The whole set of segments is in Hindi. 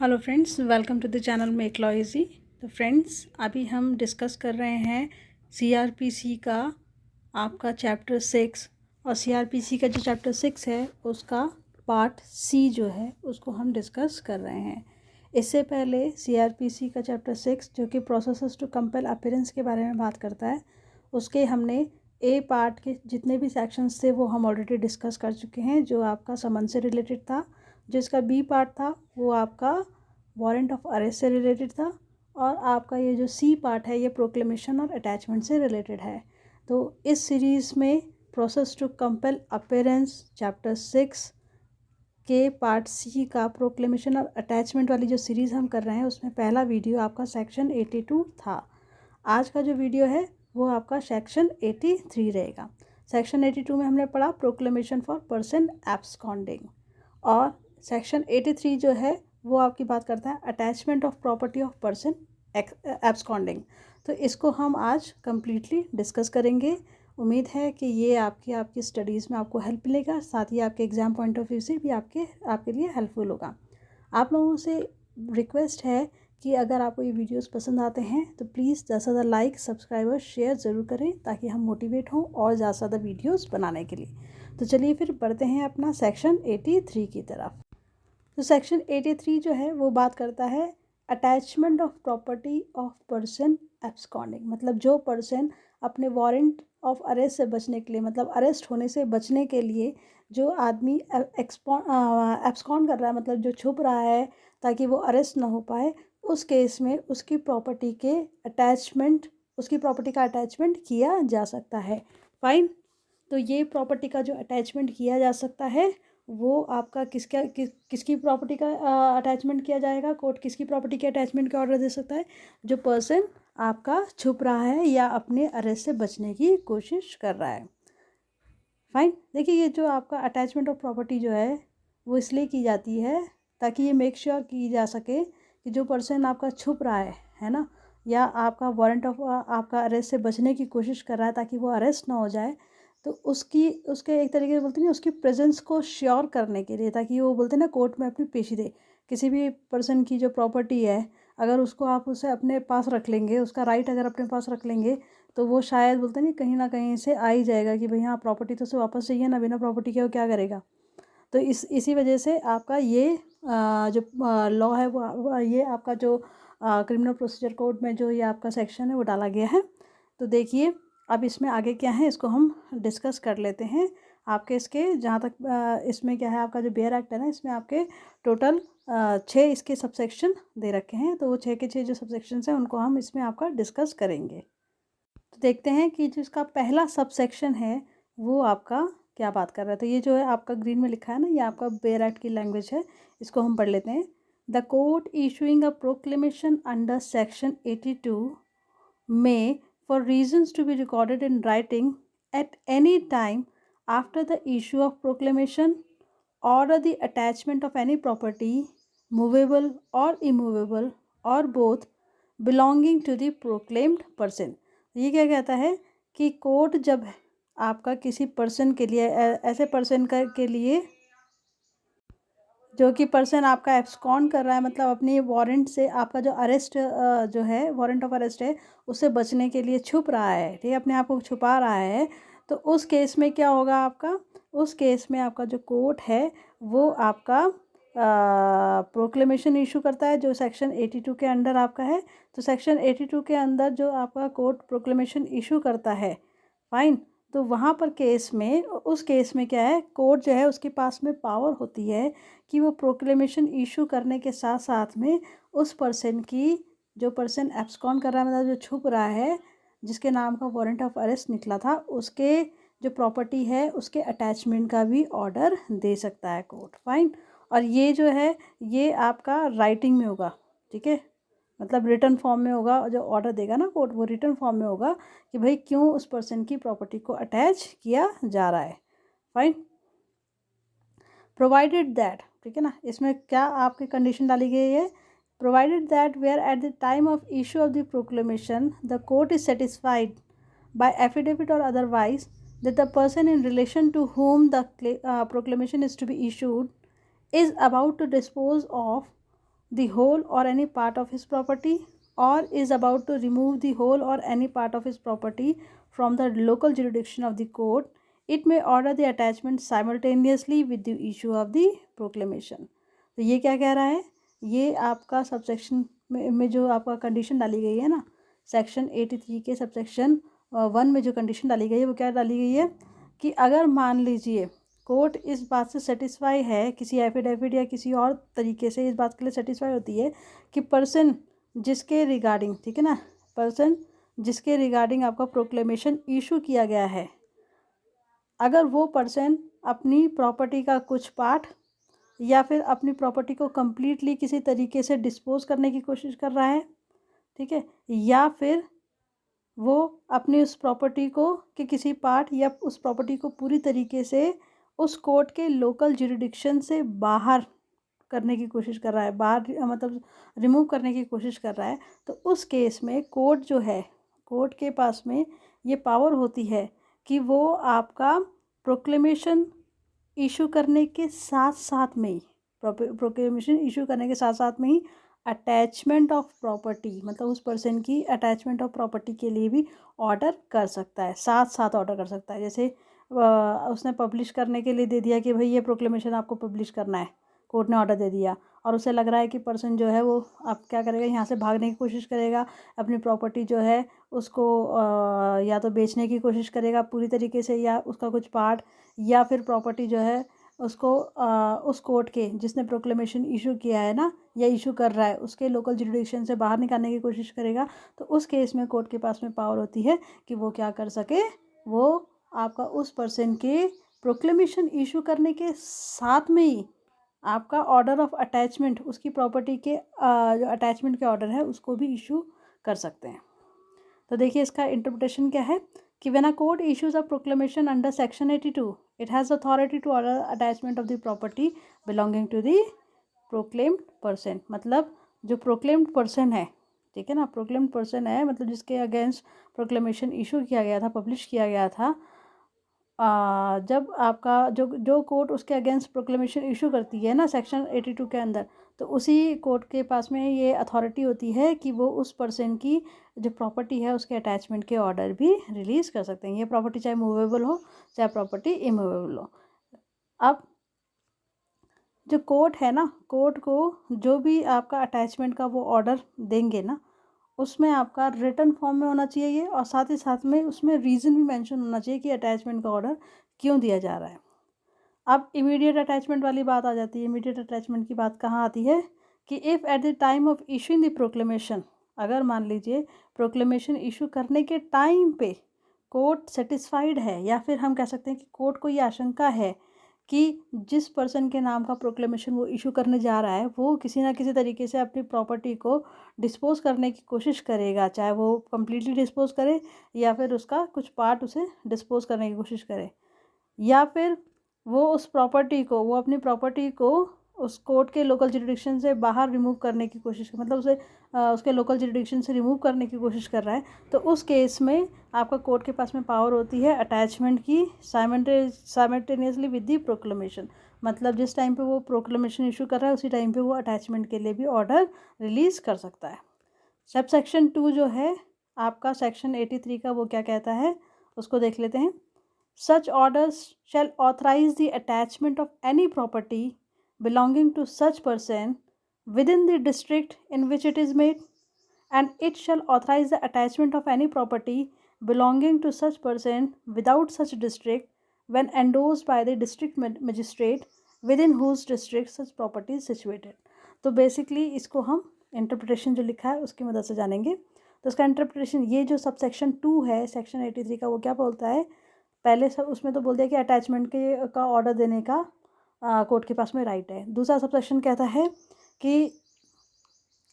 Hello friends, welcome to the channel make law easy. तो फ्रेंड्स, अभी हम डिस्कस कर रहे हैं सीआरपीसी का आपका चैप्टर 6। और सीआरपीसी का जो चैप्टर 6 है उसका पार्ट सी जो है उसको हम डिस्कस कर रहे हैं। इससे पहले सीआरपीसी का चैप्टर 6 जो कि प्रोसेसेस टू कंपेल अपीयरेंस के बारे में बात करता है, उसके हमने ए पार्ट के जितने भी सेक्शंस थे वो हम ऑलरेडी डिस्कस कर चुके हैं, जो आपका समन से रिलेटेड था। जो इसका बी पार्ट था वो आपका वारंट ऑफ अरेस्ट से रिलेटेड था, और आपका ये जो सी पार्ट है ये प्रोक्लेमेशन और अटैचमेंट से रिलेटेड है। तो इस सीरीज़ में process to compel appearance chapter 6 के पार्ट सी का प्रोक्लेमेशन और अटैचमेंट वाली जो सीरीज़ हम कर रहे हैं उसमें पहला वीडियो आपका सेक्शन 82 था। आज का जो वीडियो है वो आपका सेक्शन 83 रहेगा। सेक्शन 82 में हमने पढ़ा प्रोक्लेमेशन फॉर पर्सन एब्सकॉन्डिंग, और सेक्शन 83 जो है वो आपकी बात करता है attachment of property of person absconding. तो इसको हम आज कम्प्लीटली डिस्कस करेंगे। उम्मीद है कि ये आपकी स्टडीज़ में आपको हेल्प मिलेगा, साथ ही आपके एग्ज़ाम पॉइंट ऑफ व्यू से भी आपके लिए हेल्पफुल होगा। आप लोगों से रिक्वेस्ट है कि अगर आपको ये वीडियोस पसंद आते हैं तो प्लीज़ ज़्यादा से ज़्यादा लाइक, सब्सक्राइब और शेयर ज़रूर करें, ताकि हम मोटिवेट हों और ज़्यादा से ज़्यादा वीडियोस बनाने के लिए। तो चलिए फिर बढ़ते हैं अपना सेक्शन 83 की तरफ। तो सेक्शन 83 जो है वो बात करता है attachment of property of person absconding. मतलब जो पर्सन अपने वारंट ऑफ अरेस्ट से बचने के लिए, मतलब अरेस्ट होने से बचने के लिए जो आदमी एब्सकॉन्ड कर रहा है, मतलब जो छुप रहा है ताकि वो अरेस्ट ना हो पाए, उस केस में उसकी प्रॉपर्टी के अटैचमेंट, उसकी प्रॉपर्टी का अटैचमेंट किया जा सकता है। फाइन। तो ये प्रॉपर्टी का जो अटैचमेंट किया जा सकता है वो आपका किसकी प्रॉपर्टी का अटैचमेंट किया जाएगा। कोर्ट किसकी प्रॉपर्टी के अटैचमेंट का ऑर्डर दे सकता है? जो पर्सन आपका छुप रहा है या अपने अरेस्ट से बचने की कोशिश कर रहा है। फाइन। देखिए, ये जो आपका अटैचमेंट ऑफ प्रॉपर्टी जो है वो इसलिए की जाती है ताकि ये मेक श्योर की जा सके कि जो पर्सन आपका छुप रहा है ना, या आपका वारंट ऑफ आपका अरेस्ट से बचने की कोशिश कर रहा है ताकि वो अरेस्ट ना हो जाए, तो उसके एक तरीके से बोलते हैं उसकी प्रेजेंस को श्योर करने के लिए, ताकि वो बोलते हैं ना कोर्ट में अपनी पेशी दे। किसी भी पर्सन की जो प्रॉपर्टी है, अगर उसको आप उसे अपने पास रख लेंगे, उसका राइट अगर अपने पास रख लेंगे, तो वो शायद बोलते नहीं कहीं ना कहीं से आ ही जाएगा कि भाई हाँ प्रॉपर्टी तो उसे वापस चाहिए ना, बिना प्रॉपर्टी के वो क्या करेगा। तो इसी वजह से आपका ये जो लॉ है ये आपका जो क्रिमिनल प्रोसीजर कोड में जो ये आपका सेक्शन है वो डाला गया है। तो देखिए अब इसमें आगे क्या है इसको हम डिस्कस कर लेते हैं। आपके इसके जहाँ तक इसमें क्या है, आपका जो बेयर एक्ट है ना, इसमें आपके टोटल 6 इसके सबसेक्शन दे रखे हैं। तो वो 6 के 6 जो सबसेक्शन हैं उनको हम इसमें आपका डिस्कस करेंगे। तो देखते हैं कि जिसका पहला सबसेक्शन है वो आपका क्या बात कर रहा है। तो ये जो है आपका ग्रीन में लिखा है ना, ये आपका बेयर एक्ट की लैंग्वेज है, इसको हम पढ़ लेते हैं। The court issuing a proclamation under section 82 में for reasons to be recorded in writing at any time after the issue of proclamation order the attachment of any property, movable or immovable or both, belonging to the proclaimed person। ये क्या कहता है कि कोर्ट जब आपका किसी पर्सन के लिए ऐसे पर्सन के लिए जो कि पर्सन आपका एब्सकॉन्ड कर रहा है, मतलब अपनी वारंट से आपका जो अरेस्ट जो है वारंट ऑफ अरेस्ट है उससे बचने के लिए छुप रहा है, ठीक है, अपने आप को छुपा रहा है, तो उस केस में क्या होगा आपका, उस केस में आपका जो कोर्ट है वो आपका प्रोक्लेमेशन इशू करता है जो सेक्शन 82 के अंडर आपका है। तो सेक्शन 82 के अंदर जो आपका कोर्ट प्रोक्लेमेशन इशू करता है, फाइन, तो वहाँ पर केस में, उस केस में क्या है, कोर्ट जो है उसके पास में पावर होती है कि वो प्रोक्लेमेशन इशू करने के साथ साथ में उस पर्सन की, जो पर्सन एब्सकॉन्ड कर रहा है, मतलब जो छुप रहा है, जिसके नाम का वारंट ऑफ अरेस्ट निकला था, उसके जो प्रॉपर्टी है उसके अटैचमेंट का भी ऑर्डर दे सकता है कोर्ट। फाइन। और ये जो है ये आपका राइटिंग में होगा, ठीक है, मतलब रिटर्न फॉर्म में होगा। जो ऑर्डर देगा ना कोर्ट वो रिटर्न फॉर्म में होगा कि भाई क्यों उस पर्सन की प्रॉपर्टी को अटैच किया जा रहा है। फाइन। प्रोवाइडेड दैट, ठीक है ना, इसमें क्या आपकी कंडीशन डाली गई है, provided that where at the time of issue of the proclamation the court is satisfied by affidavit और otherwise that the person in relation to whom the proclamation is to be issued is about to dispose of the whole or any part of his property or is about to remove the whole or any part of his property from the local jurisdiction of the court, it may order the attachment simultaneously with the issue of the proclamation. तो ये क्या कह रहा है, ये आपका सबसेक्शन में जो आपका कंडीशन डाली गई है ना, सेक्शन 83 के सबसेक्शन 1 में जो कंडीशन डाली गई है वो क्या डाली गई है कि अगर मान लीजिए कोर्ट इस बात से सेटिस्फाई है, किसी एफिडेविट या किसी और तरीके से इस बात के लिए सेटिस्फाई होती है कि पर्सन जिसके रिगार्डिंग, ठीक है ना, पर्सन जिसके रिगार्डिंग आपका प्रोक्लेमेशन इशू किया गया है, अगर वो पर्सन अपनी प्रॉपर्टी का कुछ पार्ट या फिर अपनी प्रॉपर्टी को कम्प्लीटली किसी तरीके से डिस्पोज करने की कोशिश कर रहा है, ठीक है, या फिर वो अपनी उस प्रॉपर्टी को कि किसी पार्ट या उस प्रॉपर्टी को पूरी तरीके से उस कोर्ट के लोकल जुरिडिक्शन से बाहर करने की कोशिश कर रहा है, बाहर मतलब रिमूव करने की कोशिश कर रहा है, तो उस केस में कोर्ट जो है, कोर्ट के पास में ये पावर होती है कि वो आपका प्रोक्लेमेशन इशू करने के साथ साथ में ही, प्रोक्लेमेशन इशू करने के साथ साथ में ही अटैचमेंट ऑफ प्रॉपर्टी, मतलब उस पर्सन की अटैचमेंट ऑफ प्रॉपर्टी के लिए भी ऑर्डर कर सकता है, साथ साथ ऑर्डर कर सकता है। जैसे उसने पब्लिश करने के लिए दे दिया कि भाई ये प्रोक्लेमेशन आपको पब्लिश करना है, कोर्ट ने ऑर्डर दे दिया, और उसे लग रहा है कि पर्सन जो है वो अब क्या करेगा, यहाँ से भागने की कोशिश करेगा, अपनी प्रॉपर्टी जो है उसको या तो बेचने की कोशिश करेगा पूरी तरीके से या उसका कुछ पार्ट, या फिर प्रॉपर्टी जो है उसको उस कोर्ट के जिसने प्रोक्लेमेशन इशू किया है ना या इशू कर रहा है उसके लोकल जुरिडिक्शन से बाहर निकालने की कोशिश करेगा। तो उस केस में कोर्ट के पास में पावर होती है कि वो क्या कर सके, वो आपका उस पर्सन के प्रोक्लेमेशन इशू करने के साथ में ही आपका ऑर्डर ऑफ अटैचमेंट, उसकी प्रॉपर्टी के जो अटैचमेंट के ऑर्डर है उसको भी इशू कर सकते हैं। तो देखिए इसका इंटरप्रिटेशन क्या है कि when a court issues a proclamation under section 82 it has authority to order attachment of the property belonging to the proclaimed person, मतलब जो प्रोक्लेम्ड पर्सन है, ठीक है ना, प्रोक्लेम्ड पर्सन है मतलब जिसके अगेंस्ट प्रोक्लेमेशन इशू किया गया था, पब्लिश किया गया था, जब आपका जो जो कोर्ट उसके अगेंस्ट प्रोक्लेमेशन इशू करती है ना सेक्शन 82 के अंदर, तो उसी कोर्ट के पास में ये अथॉरिटी होती है कि वो उस पर्सन की जो प्रॉपर्टी है उसके अटैचमेंट के ऑर्डर भी रिलीज़ कर सकते हैं। ये प्रॉपर्टी चाहे मूवेबल हो चाहे प्रॉपर्टी इमूवेबल हो। अब जो कोर्ट है ना, कोर्ट को जो भी आपका अटैचमेंट का वो ऑर्डर देंगे ना, उसमें आपका रिटन फॉर्म में होना चाहिए ये, और साथ ही साथ में उसमें रीज़न भी मेंशन होना चाहिए कि अटैचमेंट का ऑर्डर क्यों दिया जा रहा है। अब इमीडिएट अटैचमेंट वाली बात आ जाती है। इमीडिएट अटैचमेंट की बात कहाँ आती है कि if at the time of issuing the proclamation, अगर मान लीजिए प्रोक्लेमेशन इशू करने के टाइम पे कोर्ट सेटिस्फाइड है, या फिर हम कह सकते हैं कि कोर्ट को ये आशंका है कि जिस पर्सन के नाम का प्रोक्लेमेशन वो इशू करने जा रहा है वो किसी ना किसी तरीके से अपनी प्रॉपर्टी को डिस्पोज करने की कोशिश करेगा, चाहे वो कम्प्लीटली डिस्पोज करे या फिर उसका कुछ पार्ट उसे डिस्पोज करने की कोशिश करे, या फिर वो उस प्रॉपर्टी को, वो अपनी प्रॉपर्टी को उस कोर्ट के लोकल जुरिडिक्शन से बाहर रिमूव करने की कोशिश, मतलब उसे उसके लोकल जुरिडिक्शन से रिमूव करने की कोशिश कर रहा है, तो उस केस में आपका कोर्ट के पास में पावर होती है अटैचमेंट की साइमल्टेनियसली विद दी प्रोक्लेमेशन, मतलब जिस टाइम पे वो प्रोक्लेमेशन इशू कर रहा है उसी टाइम पे वो अटैचमेंट के लिए भी ऑर्डर रिलीज़ कर सकता है। सब सेक्शन 2 जो है आपका सेक्शन 83 का, वो क्या कहता है उसको देख लेते हैं। Such orders shall authorize the attachment of any property belonging to such person within the district in which it is made, and it shall authorize the attachment of any property belonging to such person without such district when endorsed by the district magistrate within whose district such property is situated। तो बेसिकली इसको हम इंटरप्रिटेशन जो लिखा है उसकी मदद से जानेंगे। तो इसका इंटरप्रिटेशन, ये जो सब सेक्शन 2 है सेक्शन 83 का, वो क्या बोलता है, पहले सब उसमें तो बोल दिया कि अटैचमेंट के का ऑर्डर देने का कोर्ट के पास में राइट है। दूसरा सब सेक्शन कहता है कि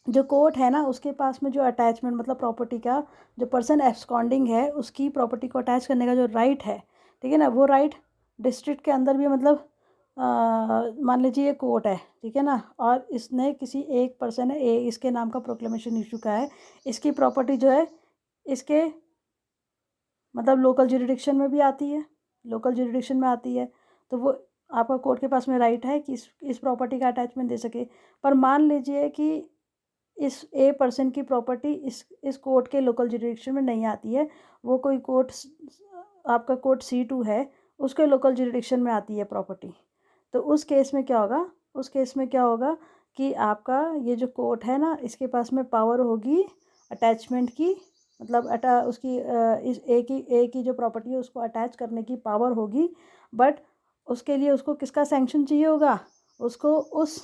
जो कोर्ट है ना उसके पास में जो अटैचमेंट मतलब प्रॉपर्टी का, जो पर्सन एब्सकॉन्डिंग है उसकी प्रॉपर्टी को अटैच करने का जो राइट है, ठीक है ना, वो राइट डिस्ट्रिक्ट के अंदर भी, मतलब मान लीजिए ये कोर्ट है, ठीक है ना, और इसने किसी एक पर्सन है इसके नाम का प्रोक्लेमेशन इशू का है, इसकी प्रॉपर्टी जो है इसके मतलब लोकल जुरिडिक्शन में भी आती है, लोकल जुरिडिक्शन में आती है, तो वो आपका कोर्ट के पास में राइट है कि इस प्रॉपर्टी का अटैचमेंट दे सके। पर मान लीजिए कि इस ए पर्सन की प्रॉपर्टी इस कोर्ट के लोकल जुरिडिक्शन में नहीं आती है, वो कोई कोर्ट, आपका कोर्ट C2 है, उसके लोकल जुरिडिक्शन में आती है प्रॉपर्टी। तो उस केस में क्या होगा, उस केस में क्या होगा कि आपका ये जो कोर्ट है ना, इसके पास में पावर होगी अटैचमेंट की, मतलब उसकी इस ए की जो प्रॉपर्टी है उसको अटैच करने की पावर होगी। बट उसके लिए उसको किसका सैंक्शन चाहिए होगा, उसको उस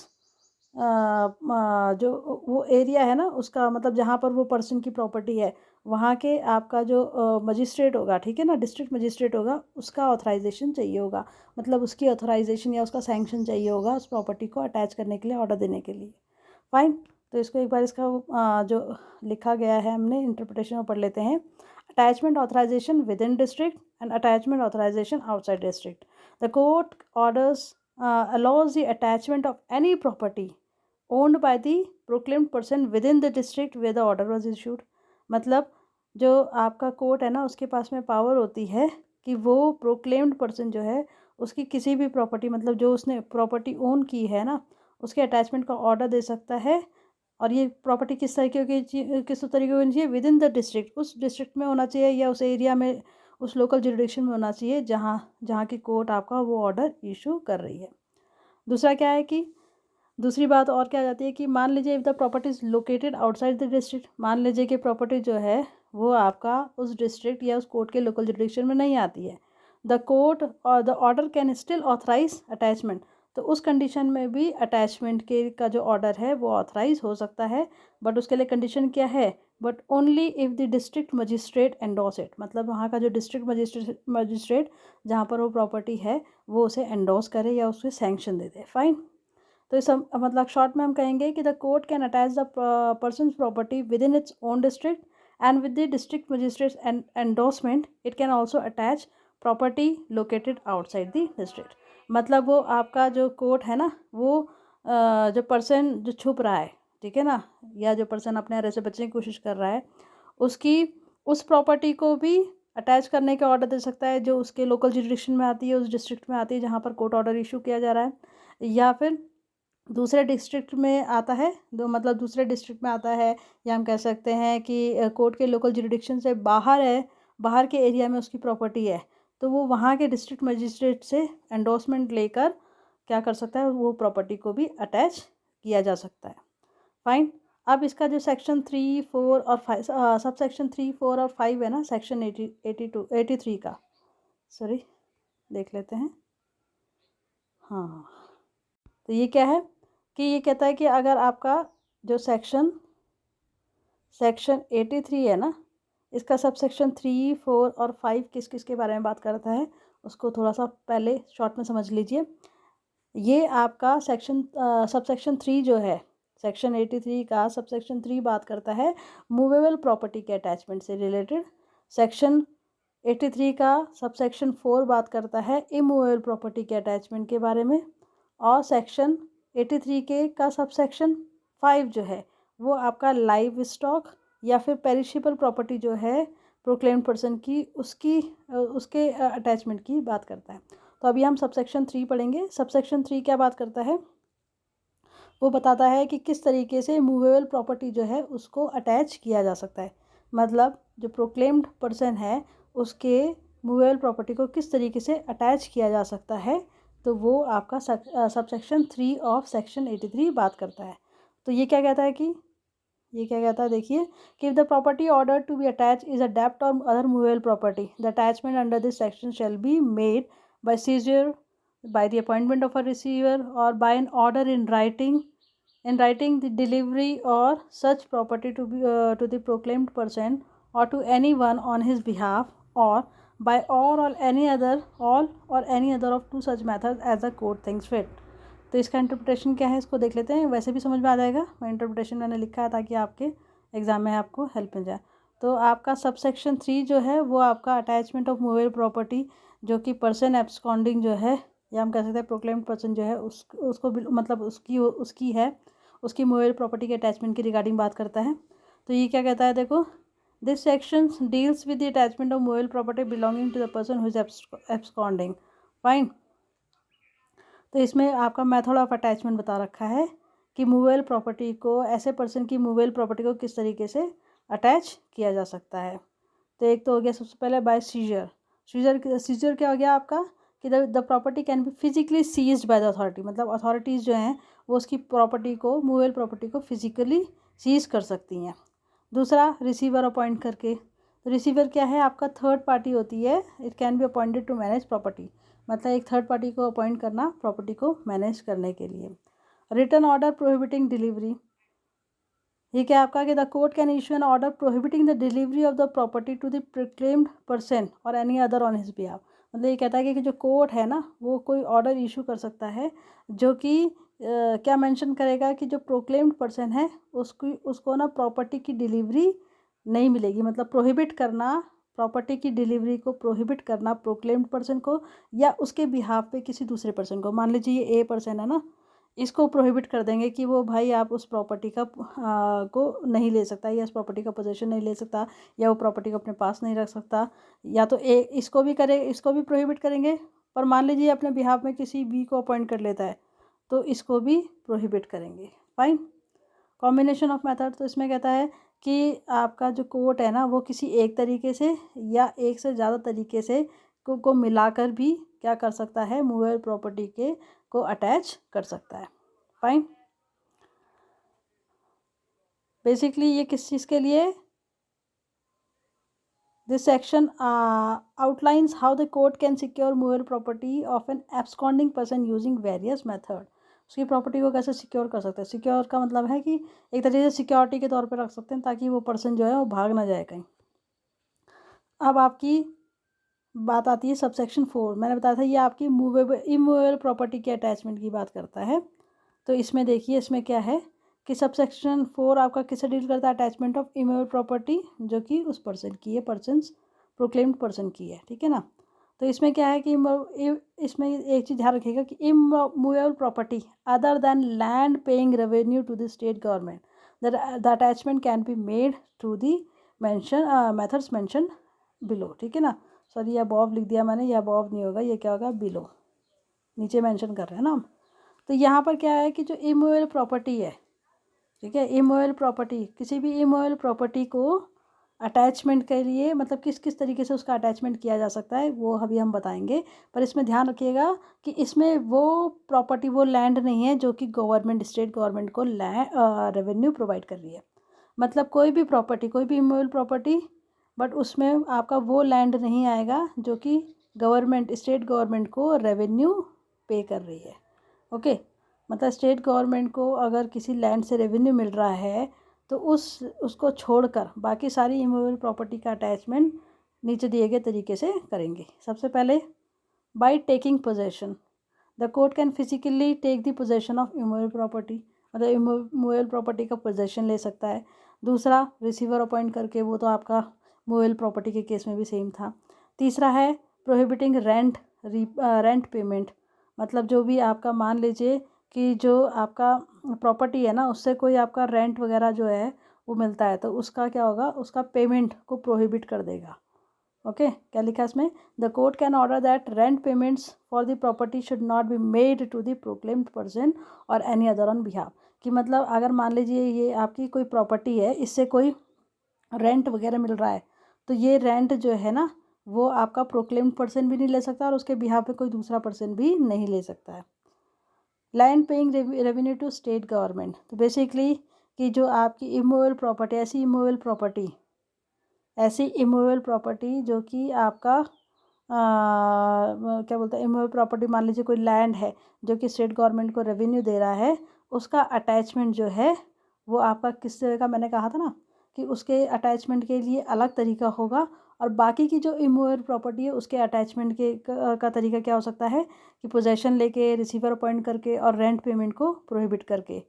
जो वो एरिया है ना उसका, मतलब जहाँ पर वो पर्सन की प्रॉपर्टी है, वहाँ के आपका जो मजिस्ट्रेट होगा, ठीक है ना, डिस्ट्रिक्ट मजिस्ट्रेट होगा, उसका ऑथराइजेशन चाहिए होगा। मतलब उसकी ऑथराइजेशन या उसका सैंक्शन चाहिए होगा उस प्रॉपर्टी को अटैच करने के लिए, ऑर्डर देने के लिए। फाइन। तो इसको एक बार इसका जो लिखा गया है हमने इंटरप्रिटेशन में पढ़ लेते हैं। Attachment authorization within district and attachment authorization outside district. The court orders allows the attachment of any property owned by the proclaimed person within the district where the order was issued। मतलब जो आपका कोर्ट है ना, उसके पास में पावर होती है कि वो प्रोक्लेम्ड पर्सन जो है उसकी किसी भी प्रॉपर्टी, मतलब जो उसने प्रॉपर्टी ओन की है ना, उसके अटैचमेंट का ऑर्डर दे सकता है। और ये प्रॉपर्टी किस तरीके की किस तरीके की होनी चाहिए, विद इन द डिस्ट्रिक्ट, उस डिस्ट्रिक्ट में होना चाहिए या उस एरिया में, उस लोकल जुरिडिक्शन में होना चाहिए जहाँ जहाँ की कोर्ट आपका वो ऑर्डर इशू कर रही है। दूसरा क्या है कि दूसरी बात और क्या आ जाती है कि मान लीजिए if the property is located outside the district. मान लीजिए कि प्रॉपर्टी जो है वो आपका उस डिस्ट्रिक्ट या उस कोर्ट के लोकल जुरिडिक्शन में नहीं आती है। द कोर्ट और the order can still authorize attachment. तो उस कंडीशन में भी अटैचमेंट के का जो ऑर्डर है वो ऑथराइज हो सकता है। बट उसके लिए कंडीशन क्या है, but only if the district magistrate endorse it. मतलब वहाँ का जो डिस्ट्रिक्ट मजिस्ट्रेट जहाँ पर वो प्रॉपर्टी है वो उसे एंडोर्स करे या उसे सैंक्शन दे दे। फाइन। तो इस मतलब शॉर्ट में हम कहेंगे कि the court can attach the person property with in its own district and with the district magistrate endorsement it can also attach property located outside the district. मतलब वो आपका जो कोर्ट है ना, वो जो पर्सन जो छुप रहा है, ठीक है ना, या जो पर्सन अपने अरे से बचने की कोशिश कर रहा है, उसकी उस प्रॉपर्टी को भी अटैच करने का ऑर्डर दे सकता है जो उसके लोकल जुरिडिक्शन में आती है, उस डिस्ट्रिक्ट में आती है जहाँ पर कोर्ट ऑर्डर इशू किया जा रहा है। या फिर दूसरे डिस्ट्रिक्ट में आता है, मतलब दूसरे डिस्ट्रिक्ट में आता है, या हम कह सकते हैं कि कोर्ट के लोकल जुरिडिक्शन से बाहर है, बाहर के एरिया में उसकी प्रॉपर्टी है, तो वो वहाँ के डिस्ट्रिक्ट मजिस्ट्रेट से एंडोर्समेंट लेकर क्या कर सकता है, वो प्रॉपर्टी को भी अटैच किया जा सकता है। फाइन। अब इसका जो सेक्शन 3, 4 और 5, सब सेक्शन 3, 4 और 5 है ना, सेक्शन 83 का, सॉरी देख लेते हैं। हाँ, तो ये क्या है कि ये कहता है कि अगर आपका जो सेक्शन 83 है ना, इसका सब सेक्शन 3, 4 और 5 किस किस के बारे में बात करता है, उसको थोड़ा सा पहले शॉर्ट में समझ लीजिए। ये आपका सब सेक्शन 3 जो है, सेक्शन 83 का सब सेक्शन 3 बात करता है मूवेबल प्रॉपर्टी के अटैचमेंट से रिलेटेड। सेक्शन 83 का सब सेक्शन 4 बात करता है इमूवेबल प्रॉपर्टी के अटैचमेंट के बारे में। और सेक्शन 83 के का सब सेक्शन 5 जो है वो आपका लाइव स्टॉक या फिर पेरिशेबल प्रॉपर्टी जो है प्रोक्लेम्ड पर्सन की, उसके अटैचमेंट की बात करता है। तो अभी हम सबसेक्शन 3 पढ़ेंगे। सबसेक्शन 3 क्या बात करता है, वो बताता है कि किस तरीके से मूवेबल प्रॉपर्टी जो है उसको अटैच किया जा सकता है। मतलब जो प्रोक्लेम्ड पर्सन है उसके मूवेबल प्रॉपर्टी को किस तरीके से अटैच किया जा सकता है, तो वो आपका सबसेक्शन 3 ऑफ सेक्शन 83 बात करता है। तो ये क्या कहता है कि ये क्या कहता है, देखिए कि if the property order to be attach is a डेप्ट or other movable property, the attachment under this section shall be made by seizure, by the appointment of a receiver, or by an order in writing the delivery or such property to the proclaimed person or to anyone on his behalf, or by all or any other of two such methods as the court thinks fit। तो इसका इंटरप्रिटेशन क्या है, इसको देख लेते हैं। वैसे भी समझ में आ जाएगा, मैं इंटरप्रिटेशन मैंने लिखा है ताकि आपके एग्जाम में आपको हेल्प मिल जाए। तो आपका सबसेक्शन 3 जो है वो आपका अटैचमेंट ऑफ मूवेबल प्रॉपर्टी, जो कि पर्सन एब्सकॉन्डिंग जो है, या हम कह सकते हैं प्रोक्लेम्ड पर्सन जो है उसको मतलब उसकी है, उसकी मूवेबल प्रॉपर्टी के अटैचमेंट की रिगार्डिंग बात करता है। तो ये क्या कहता है, देखो, this section deals with the attachment of movable property belonging to the person who is absconding. Fine. तो इसमें आपका मेथड ऑफ अटैचमेंट बता रखा है कि मूवेबल प्रॉपर्टी को, ऐसे पर्सन की मूवेबल प्रॉपर्टी को किस तरीके से अटैच किया जा सकता है। तो एक तो हो गया सबसे पहले बाय सीजर। सीजर क्या हो गया आपका कि the property can be physically seized by the authority, मतलब अथॉरिटीज़ जो हैं वो उसकी प्रॉपर्टी को, मूवेबल प्रॉपर्टी को फिजिकली सीज कर सकती हैं। दूसरा रिसीवर अपॉइंट करके। तो रिसीवर क्या है आपका, थर्ड पार्टी होती है, it can be appointed to manage property, मतलब एक थर्ड पार्टी को अपॉइंट करना प्रॉपर्टी को मैनेज करने के लिए। रिटर्न ऑर्डर प्रोहिबिटिंग डिलीवरी, ये क्या आपका कि the court can issue an order prohibiting the delivery of the property to the proclaimed person और any other on his behalf. मतलब ये कहता है कि जो कोर्ट है ना वो कोई ऑर्डर इशू कर सकता है जो कि क्या मेंशन करेगा कि जो प्रोक्लेम्ड पर्सन है उसको ना प्रॉपर्टी की डिलीवरी नहीं मिलेगी, मतलब प्रोहिबिट करना, प्रॉपर्टी की डिलीवरी को प्रोहिबिट करना प्रोक्लेम्ड पर्सन को या उसके बिहाफ पे किसी दूसरे पर्सन को। मान लीजिए ये ए पर्सन है ना, इसको प्रोहिबिट कर देंगे कि वो भाई आप उस प्रॉपर्टी का को नहीं ले सकता, या उस प्रॉपर्टी का पोजीशन नहीं ले सकता, या वो प्रॉपर्टी को अपने पास नहीं रख सकता, या तो ए इसको भी करे, इसको भी प्रोहिबिट करेंगे। पर मान लीजिए अपने बिहाफ में किसी बी को अपॉइंट कर लेता है तो इसको भी प्रोहिबिट करेंगे। फाइन। कॉम्बिनेशन ऑफ मेथड, तो इसमें कहता है कि आपका जो कोर्ट है ना वो किसी एक तरीके से या एक से ज़्यादा तरीके से को मिलाकर भी क्या कर सकता है, मूवेबल प्रॉपर्टी के को अटैच कर सकता है। फाइन। बेसिकली ये किस चीज़ के लिए, this section outlines how the court can secure movable property of an absconding person using various method. उसकी प्रॉपर्टी को कैसे सिक्योर कर सकते हैं। सिक्योर का मतलब है कि एक तरीके से सिक्योरिटी के तौर पर रख सकते हैं ताकि वो पर्सन जो है वो भाग ना जाए कहीं। अब आपकी बात आती है सबसेक्शन 4। मैंने बताया था ये आपकी मूवेबल इमूवेबल प्रॉपर्टी के अटैचमेंट की बात करता है। तो इसमें देखिए इसमें क्या है कि सबसेक्शन 4 आपका किससे डील करता है, अटैचमेंट ऑफ इमूवेबल प्रॉपर्टी जो कि उस पर्सन की है, पर्सन्स प्रोक्लेम्ड पर्सन की है, ठीक है ना। तो इसमें क्या है कि इसमें एक चीज़ ध्यान रखिएगा कि immovable property other than land paying revenue to the state government the attachment can be made through the mentioned methods mentioned below, ठीक है ना। सॉरी ये अबव लिख दिया मैंने, ये अबव नहीं होगा, ये क्या होगा, बिलो, नीचे मेंशन कर रहे हैं ना हम। तो यहाँ पर क्या है कि जो इमूवेबल प्रॉपर्टी है, ठीक है, इमूवेबल प्रॉपर्टी, किसी भी इमूवेबल प्रॉपर्टी को अटैचमेंट के लिए मतलब किस किस तरीके से उसका अटैचमेंट किया जा सकता है वो अभी हम बताएंगे। पर इसमें ध्यान रखिएगा कि इसमें वो प्रॉपर्टी, वो लैंड नहीं है जो कि गवर्नमेंट, स्टेट गवर्नमेंट को रेवेन्यू प्रोवाइड कर रही है। मतलब कोई भी प्रॉपर्टी, कोई भी इमूवेबल प्रॉपर्टी, बट उसमें आपका वो लैंड नहीं आएगा जो कि गवर्नमेंट, स्टेट गवर्नमेंट को रेवेन्यू पे कर रही है। ओके, मतलब स्टेट गवर्नमेंट को अगर किसी लैंड से रेवेन्यू मिल रहा है तो उसको छोड़कर बाकी सारी इमूवेबल प्रॉपर्टी का अटैचमेंट नीचे दिए गए तरीके से करेंगे। सबसे पहले by taking possession, the court can physically take the possession of immovable property, मतलब इमूवेबल प्रॉपर्टी का पोजेशन ले सकता है। दूसरा रिसीवर अपॉइंट करके, वो तो आपका मूवेबल प्रॉपर्टी के केस में भी सेम था। तीसरा है प्रोहिबिटिंग रेंट पेमेंट, मतलब जो भी आपका मान लीजिए कि जो आपका प्रॉपर्टी है ना उससे कोई आपका रेंट वगैरह जो है वो मिलता है तो उसका क्या होगा, उसका पेमेंट को प्रोहिबिट कर देगा। ओके, क्या लिखा इसमें, the court can order that rent payments for the property should not be made to the proclaimed person और एनी अदर ऑन बिहाफ। कि मतलब अगर मान लीजिए ये आपकी कोई प्रॉपर्टी है, इससे कोई रेंट वगैरह मिल रहा है तो ये रेंट जो है ना वो आपका प्रोक्लेम्ड पर्सन भी नहीं ले सकता और उसके बिहाफ पे कोई दूसरा पर्सन भी नहीं ले सकता है। Land paying revenue to state government, तो बेसिकली कि जो आपकी इमूवेबल प्रॉपर्टी, ऐसी इमूवेबल प्रॉपर्टी जो कि आपका क्या बोलते हैं, इमूवेबल प्रॉपर्टी, मान लीजिए कोई लैंड है जो कि स्टेट गवर्नमेंट को रेवेन्यू दे रहा है, उसका अटैचमेंट जो है वो आपका किस तरह का, मैंने कहा था ना कि उसके अटैचमेंट के लिए अलग तरीका होगा और बाकी की जो इमूवेबल प्रॉपर्टी है उसके अटैचमेंट का तरीका क्या हो सकता है कि पोजेशन लेके, रिसीवर अपॉइंट करके और रेंट पेमेंट को प्रोहिबिट करके।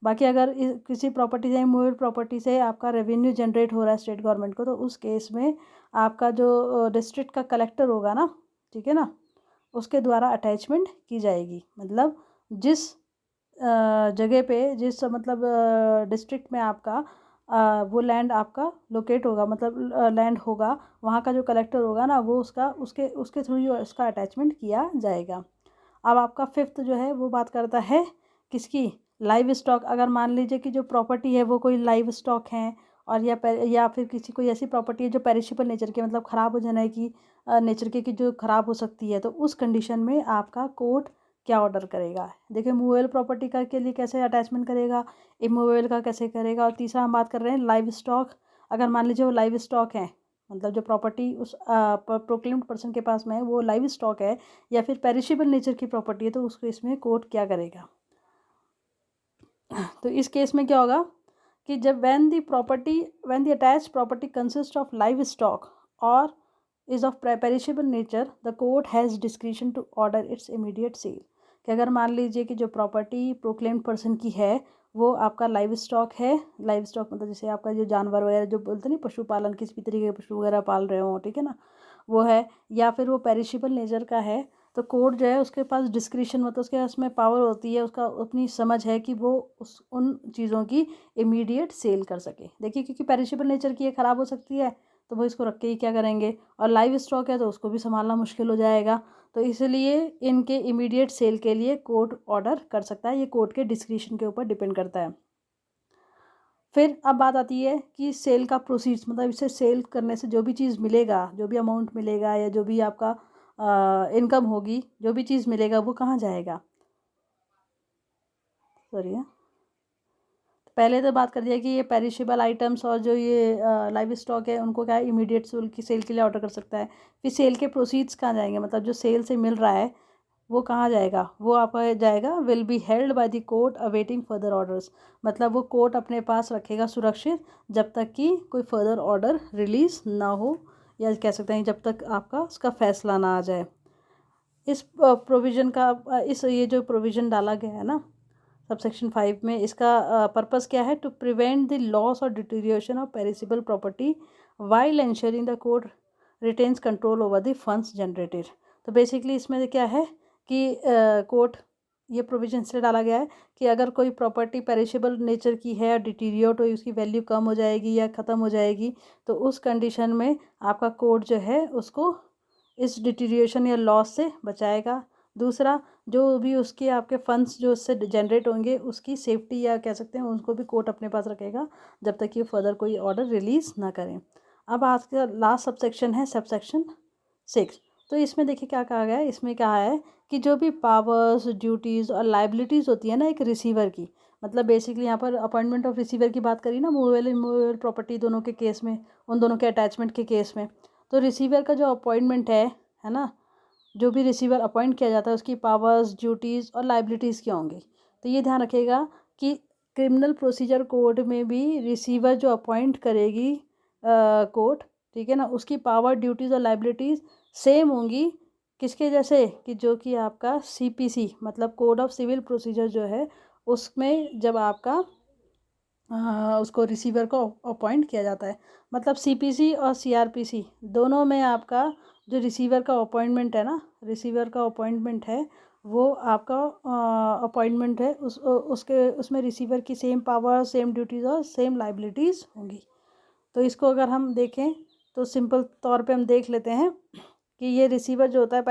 बाकी अगर किसी प्रॉपर्टी से, मूवेबल प्रॉपर्टी से आपका रेवेन्यू जनरेट हो रहा है स्टेट गवर्नमेंट को, तो उस केस में आपका जो डिस्ट्रिक्ट का कलेक्टर होगा ना, ठीक है ना, उसके द्वारा अटैचमेंट की जाएगी। मतलब जिस जगह पे, जिस मतलब डिस्ट्रिक्ट में आपका वो लैंड आपका लोकेट होगा, मतलब लैंड होगा, वहाँ का जो कलेक्टर होगा ना वो उसके उसके थ्रू ही उसका अटैचमेंट किया जाएगा। अब आपका फिफ्थ जो है वो बात करता है किसकी, लाइव स्टॉक। अगर मान लीजिए कि जो प्रॉपर्टी है वो कोई लाइव स्टॉक है और या फिर किसी कोई ऐसी प्रॉपर्टी है जो पेरिशेबल नेचर की, मतलब ख़राब हो जाने की नेचर की जो ख़राब हो सकती है, तो उस कंडीशन में आपका कोर्ट क्या ऑर्डर करेगा। देखिए मूवेबल प्रॉपर्टी का के लिए कैसे अटैचमेंट करेगा, इमूवेबल का कैसे करेगा। और तीसरा हम बात कर रहे हैं लाइव स्टॉक। अगर मान लीजिए वो लाइव स्टॉक है, मतलब जो प्रॉपर्टी उस प्रोक्लेम्ड पर्सन के पास में है वो लाइव स्टॉक है या फिर पेरिशेबल नेचर की प्रॉपर्टी है, तो उसको इसमें कोर्ट क्या करेगा। तो इस केस में क्या होगा कि जब when the attached property consists of livestock or is of perishable nature, the court has discretion to order its immediate sale। कि अगर मान लीजिए कि जो प्रॉपर्टी प्रोक्लेम्ड पर्सन की है वो आपका लाइव स्टॉक है, लाइव स्टॉक मतलब जैसे आपका जो जानवर वगैरह जो बोलते नहीं पशुपालन, किसी भी तरीके के पशु वगैरह पाल रहे हो, ठीक है ना, वो है, या फिर वो पेरिशेबल नेचर का है, तो कोर्ट जो है उसके पास डिस्क्रिशन, मतलब उसके पास में पावर होती है, उसका अपनी समझ है कि वो उन चीज़ों की इमीडिएट सेल कर सके। देखिए क्योंकि पेरिशेबल नेचर की है, ख़राब हो सकती है, तो वो इसको रख के ही क्या करेंगे, और लाइव स्टॉक है तो उसको भी संभालना मुश्किल हो जाएगा, तो इसलिए इनके इमीडिएट सेल के लिए कोर्ट ऑर्डर कर सकता है। ये कोर्ट के डिस्क्रिशन के ऊपर डिपेंड करता है। फिर अब बात आती है कि सेल का प्रोसीड्स, मतलब इसे सेल करने से जो भी चीज़ मिलेगा, जो भी अमाउंट मिलेगा या जो भी आपका इनकम होगी, जो भी चीज़ मिलेगा वो कहाँ जाएगा। सॉरी, पहले तो बात कर दिया कि ये पेरिशेबल आइटम्स और जो ये लाइव स्टॉक है उनको क्या है इमीडिएट सेल के लिए ऑर्डर कर सकता है। फिर सेल के प्रोसीड्स कहाँ जाएंगे, मतलब जो सेल से मिल रहा है वो कहाँ जाएगा, वो आपका जाएगा will be held by the court awaiting further orders. मतलब वो कोर्ट अपने पास रखेगा सुरक्षित जब तक कि कोई फर्दर ऑर्डर रिलीज़ ना हो, या कह सकते हैं जब तक आपका उसका फैसला ना आ जाए। इस प्रोविज़न का ये जो प्रोविज़न डाला गया है ना सबसेक्शन 5 में, इसका पर्पस क्या है, टू प्रिवेंट द लॉस और deterioration of perishable property while ensuring the court retains control over the funds generated. तो बेसिकली इसमें क्या है कि कोर्ट ये प्रोविजन इसलिए डाला गया है कि अगर कोई प्रॉपर्टी पेरिशेबल नेचर की है और डिटीरियोरेट हो, उसकी वैल्यू कम हो जाएगी या ख़त्म हो जाएगी, तो उस कंडीशन में आपका कोर्ट जो है उसको इस डिटीरियोरेशन या लॉस से बचाएगा। दूसरा, जो भी उसके आपके फंड्स जो उससे जनरेट होंगे उसकी सेफ्टी या कह सकते हैं उसको भी कोर्ट अपने पास रखेगा जब तक कि फर्दर कोई ऑर्डर रिलीज़ ना करें। अब आज का लास्ट सबसेक्शन है सबसेक्शन 6। तो इसमें देखिए क्या कहा गया है, इसमें कहा है कि जो भी पावर्स, ड्यूटीज़ और लाइबिलिटीज़ होती है ना एक रिसीवर की, मतलब बेसिकली यहाँ पर अपॉइंटमेंट ऑफ रिसीवर की बात करी ना मूवेबल इमूवेबल प्रॉपर्टी दोनों के केस में, उन दोनों के अटैचमेंट के केस में, तो रिसीवर का जो अपॉइंटमेंट है ना, जो भी रिसीवर अपॉइंट किया जाता है उसकी पावर्स, ड्यूटीज़ और लाइबिलिटीज़ क्या होंगी। तो ये ध्यान रखिएगा कि क्रिमिनल प्रोसीजर कोड में भी रिसीवर जो अपॉइंट करेगी कोर्ट, ठीक है ना, उसकी पावर, ड्यूटीज़ और लाइबिलिटीज़ सेम होंगी किसके जैसे, कि जो कि आपका CPC मतलब कोड ऑफ सिविल प्रोसीजर जो है उसमें जब आपका उसको रिसीवर को अपॉइंट किया जाता है, मतलब CPC और CRPC दोनों में आपका जो रिसीवर का अपॉइंटमेंट है ना, रिसीवर का अपॉइंटमेंट है वो आपका अपॉइंटमेंट है उसके उसमें रिसीवर की सेम पावर, सेम ड्यूटीज़ और सेम लाइबिलिटीज़ होंगी। तो इसको अगर हम देखें तो सिंपल तौर पे हम देख लेते हैं कि ये रिसीवर जो होता है